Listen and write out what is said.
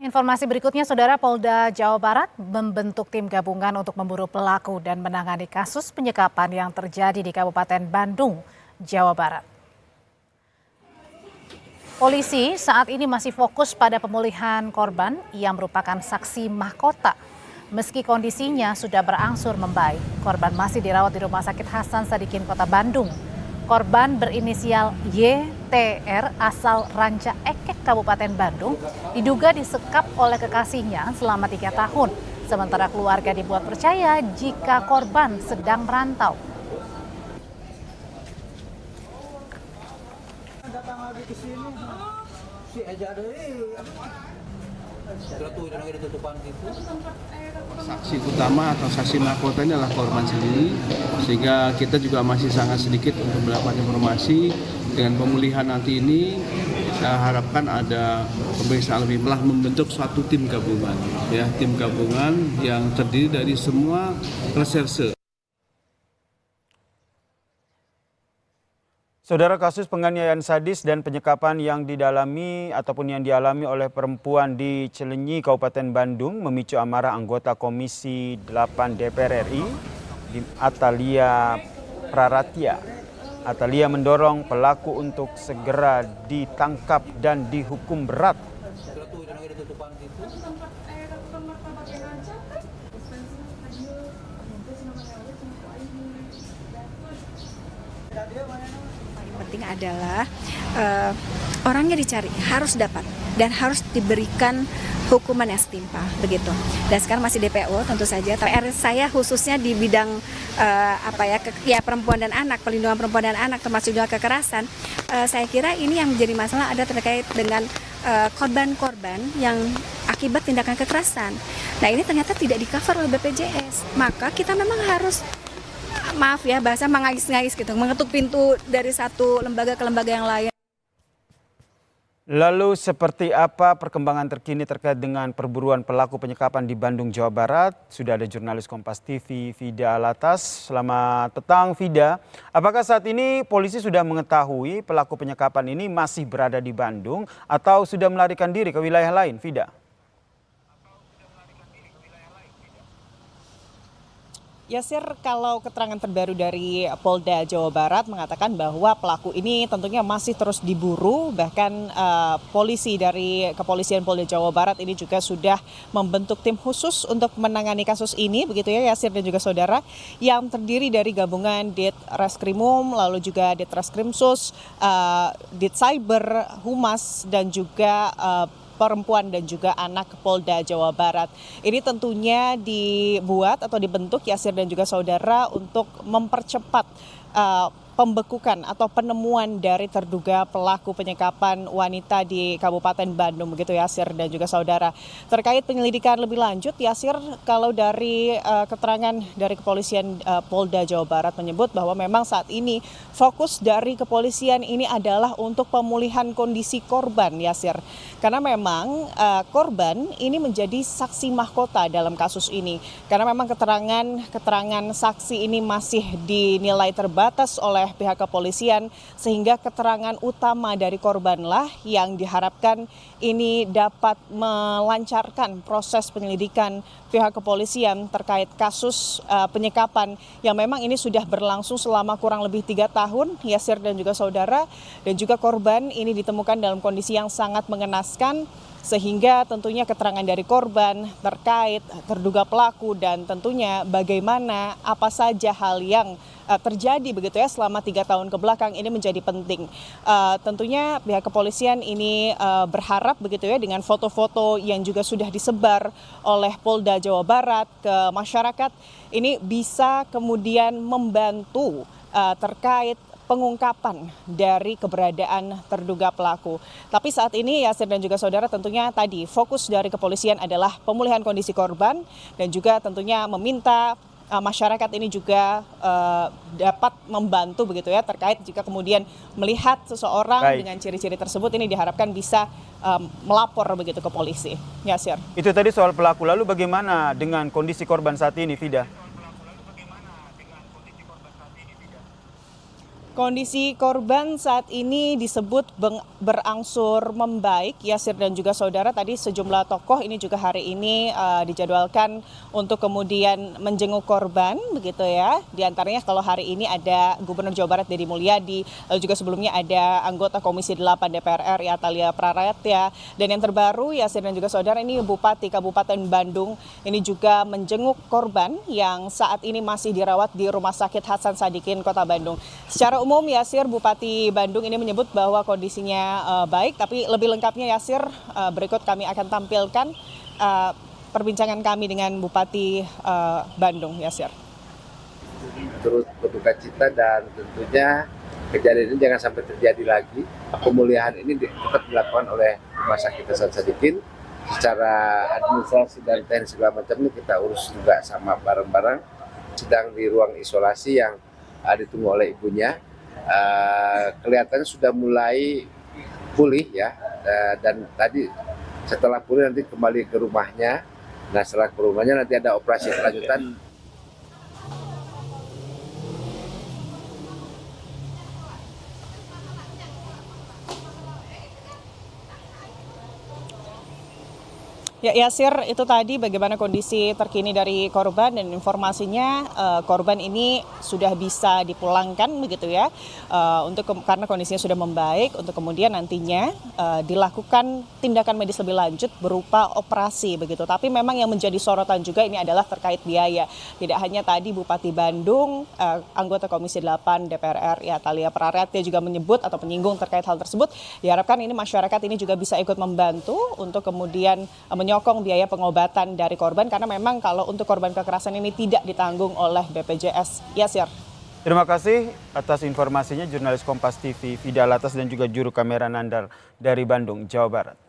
Informasi berikutnya, Saudara, Polda Jawa Barat membentuk tim gabungan untuk memburu pelaku dan menangani kasus penyekapan yang terjadi di Kabupaten Bandung, Jawa Barat. Polisi saat ini masih fokus pada pemulihan korban yang merupakan saksi mahkota. Meski kondisinya sudah berangsur membaik, korban masih dirawat di Rumah Sakit Hasan Sadikin, Kota Bandung. Korban berinisial YTR asal Ranca Ekek, Kabupaten Bandung, diduga disekap oleh kekasihnya selama 3 tahun. Sementara keluarga dibuat percaya jika korban sedang merantau. Datang lagi ke sini, si aja ada Saksi utama atau saksi mahkota ini adalah korban sendiri, sehingga kita juga masih sangat sedikit untuk mendapatkan informasi. Dengan pemulihan nanti ini, saya harapkan ada pemeriksaan lebih, malah membentuk suatu tim gabungan, ya, tim gabungan yang terdiri dari semua reserse. Saudara, kasus penganiayaan sadis dan penyekapan yang dialami oleh perempuan di Cilenyi, Kabupaten Bandung memicu amarah anggota Komisi 8 DPR RI, Atalia Praratia. Atalia mendorong pelaku untuk segera ditangkap dan dihukum berat. Penting adalah orangnya dicari, harus dapat dan harus diberikan hukuman yang setimpal begitu. Dan sekarang masih DPO tentu saja. PR saya khususnya di bidang perempuan dan anak, perlindungan perempuan dan anak termasuk juga kekerasan. Saya kira ini yang menjadi masalah ada terkait dengan korban-korban yang akibat tindakan kekerasan. Nah, ini ternyata tidak di-cover oleh BPJS. Maka kita memang harus bahasa mengais-ngais gitu, mengetuk pintu dari satu lembaga ke lembaga yang lain. Lalu seperti apa perkembangan terkini terkait dengan perburuan pelaku penyekapan di Bandung, Jawa Barat? Sudah ada jurnalis Kompas TV, Vida Alatas. Selamat petang, Vida. Apakah saat ini polisi sudah mengetahui pelaku penyekapan ini masih berada di Bandung atau sudah melarikan diri ke wilayah lain, Vida? Yasir, kalau keterangan terbaru dari Polda Jawa Barat mengatakan bahwa pelaku ini tentunya masih terus diburu, bahkan polisi dari Kepolisian Polda Jawa Barat ini juga sudah membentuk tim khusus untuk menangani kasus ini, begitu ya Yasir dan juga saudara, yang terdiri dari gabungan Ditreskrimum, lalu juga Ditreskrimsus, Ditcyber, Humas, dan juga Perempuan dan juga Anak Polda Jawa Barat. Ini tentunya dibuat atau dibentuk Yasir dan juga saudara untuk mempercepat pembekukan atau penemuan dari terduga pelaku penyekapan wanita di Kabupaten Bandung, begitu Yasir dan juga saudara. Terkait penyelidikan lebih lanjut, Yasir, kalau dari keterangan dari Kepolisian Polda Jawa Barat menyebut bahwa memang saat ini fokus dari kepolisian ini adalah untuk pemulihan kondisi korban, Yasir. Karena memang korban ini menjadi saksi mahkota dalam kasus ini. Karena memang keterangan saksi ini masih dinilai terbatas oleh pihak kepolisian, sehingga keterangan utama dari korbanlah yang diharapkan ini dapat melancarkan proses penyelidikan pihak kepolisian terkait kasus penyekapan yang memang ini sudah berlangsung selama kurang lebih 3 tahun, Yasir dan juga saudara, dan juga korban ini ditemukan dalam kondisi yang sangat mengenaskan, sehingga tentunya keterangan dari korban terkait terduga pelaku dan tentunya bagaimana apa saja hal yang terjadi begitu ya selama 3 tahun ke belakang ini menjadi penting. Tentunya pihak kepolisian ini berharap begitu ya dengan foto-foto yang juga sudah disebar oleh Polda Jawa Barat ke masyarakat ini bisa kemudian membantu terkait pengungkapan dari keberadaan terduga pelaku. Tapi saat ini Yasir dan juga saudara tentunya tadi fokus dari kepolisian adalah pemulihan kondisi korban dan juga tentunya meminta masyarakat ini juga dapat membantu begitu ya terkait jika kemudian melihat seseorang dengan ciri-ciri tersebut ini diharapkan bisa melapor begitu ke polisi. Yasir. Itu tadi soal pelaku. Lalu bagaimana dengan kondisi korban saat ini, Vida? Kondisi korban saat ini disebut berangsur membaik. Yasir dan juga saudara, tadi sejumlah tokoh ini juga hari ini dijadwalkan untuk kemudian menjenguk korban, begitu ya. Di antaranya kalau hari ini ada Gubernur Jawa Barat Deddy Mulyadi, lalu juga sebelumnya ada anggota Komisi 8 DPR RI Atalia Praratya, dan yang terbaru Yasir dan juga saudara ini Bupati Kabupaten Bandung ini juga menjenguk korban yang saat ini masih dirawat di Rumah Sakit Hasan Sadikin Kota Bandung. Secara umum Yasir, Bupati Bandung ini menyebut bahwa kondisinya baik, tapi lebih lengkapnya Yasir berikut kami akan tampilkan perbincangan kami dengan Bupati Bandung. Yasir. Turut berduka cita dan tentunya kejadian ini jangan sampai terjadi lagi. Pemulihan ini tetap dilakukan oleh Rumah Sakit Hasan Sadikin. Secara administrasi dan teknis segala macam ini kita urus juga sama bareng-bareng. Sedang di ruang isolasi yang ditunggu oleh ibunya. Kelihatannya sudah mulai pulih ya, dan tadi setelah pulih nanti kembali ke rumahnya. Nah setelah ke rumahnya nanti ada operasi kelanjutan. Ya Yasir, itu tadi bagaimana kondisi terkini dari korban, dan informasinya korban ini sudah bisa dipulangkan begitu ya, karena kondisinya sudah membaik, untuk kemudian nantinya dilakukan tindakan medis lebih lanjut berupa operasi begitu. Tapi memang yang menjadi sorotan juga ini adalah terkait biaya. Tidak hanya tadi Bupati Bandung, anggota Komisi 8 DPR RI Atalia Praratya juga menyebut atau menyinggung terkait hal tersebut. Diharapkan ini masyarakat ini juga bisa ikut membantu untuk kemudian menyokong biaya pengobatan dari korban, karena memang kalau untuk korban kekerasan ini tidak ditanggung oleh BPJS. Yasir. Terima kasih atas informasinya jurnalis Kompas TV Vida Latas dan juga juru kamera Nandar dari Bandung, Jawa Barat.